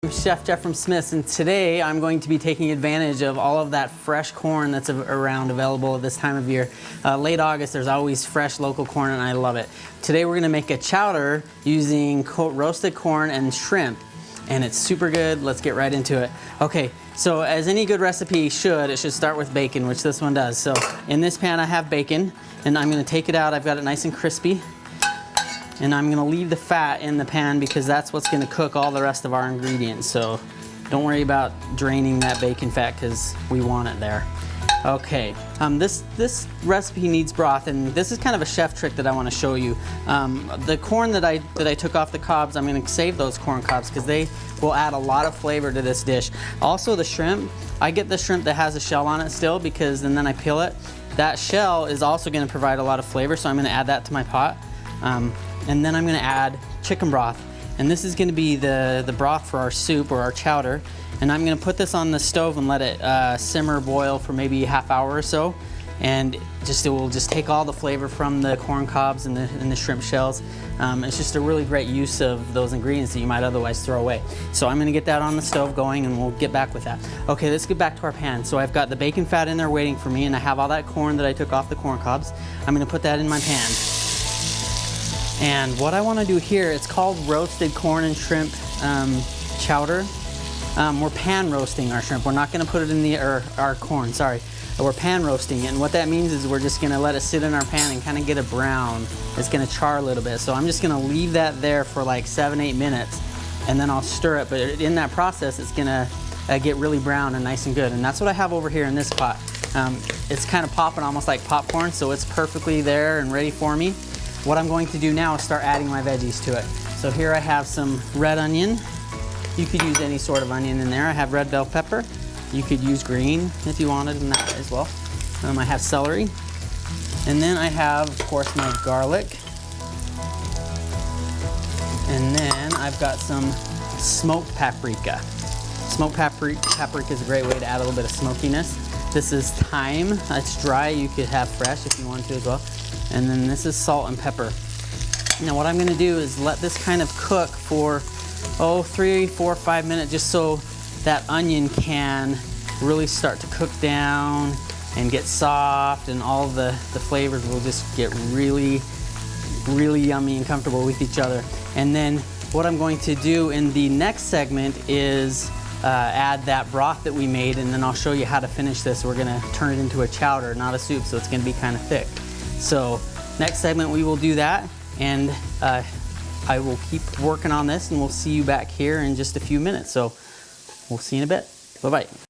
I'm Chef Jeff from Smith's, and today I'm going to be taking advantage of all of that fresh corn that's around available at this time of year. Late August, there's always fresh local corn, and I love it. Today we're going to make a chowder using roasted corn and shrimp, and it's super good. Let's get right into it. Okay, so as any good recipe should, it should start with bacon, which this one does. So in this pan I have bacon, and I'm going to take it out. I've got it nice and crispy. And I'm gonna leave the fat in the pan because that's what's gonna cook all the rest of our ingredients. So don't worry about draining that bacon fat because we want it there. Okay, this recipe needs broth, and this is kind of a chef trick that I wanna show you. The corn that I took off the cobs, I'm gonna save those corn cobs because they will add a lot of flavor to this dish. Also the shrimp, I get the shrimp that has a shell on it still because, and then I peel it. That shell is also gonna provide a lot of flavor, so I'm gonna add that to my pot. And then I'm gonna add chicken broth. And this is gonna be the broth for our soup or our chowder. And I'm gonna put this on the stove and let it simmer, boil for maybe a half hour or so. And it will just take all the flavor from the corn cobs and the shrimp shells. It's just a really great use of those ingredients that you might otherwise throw away. So I'm gonna get that on the stove going and we'll get back with that. Okay, let's get back to our pan. So I've got the bacon fat in there waiting for me, and I have all that corn that I took off the corn cobs. I'm gonna put that in my pan. And what I want to do here, it's called roasted corn and shrimp chowder. We're pan roasting our shrimp. We're not going to put it in our corn, sorry. We're pan roasting it, and what that means is we're just going to let it sit in our pan and kind of get a brown. It's going to char a little bit. So I'm just going to leave that there for like 7-8 minutes, and then I'll stir it. But in that process, it's going to get really brown and nice and good. And that's what I have over here in this pot. It's kind of popping almost like popcorn, so it's perfectly there and ready for me. What I'm going to do now is start adding my veggies to it. So here I have some red onion. You could use any sort of onion in there. I have red bell pepper. You could use green if you wanted in that as well. I have celery. And then I have, of course, my garlic. And then I've got some smoked paprika. Smoked paprika is a great way to add a little bit of smokiness. This is thyme. It's dry. You could have fresh if you want to as well. And then this is salt and pepper. Now what I'm gonna do is let this kind of cook for 3, 4, 5 minutes, just so that onion can really start to cook down and get soft, and all the flavors will just get really, really yummy and comfortable with each other. And then what I'm going to do in the next segment is add that broth that we made, and then I'll show you how to finish this. We're gonna turn it into a chowder, not a soup, so it's gonna be kind of thick. So next segment we will do that, and I will keep working on this, and we'll see you back here in just a few minutes. So we'll see you in a bit. Bye-bye.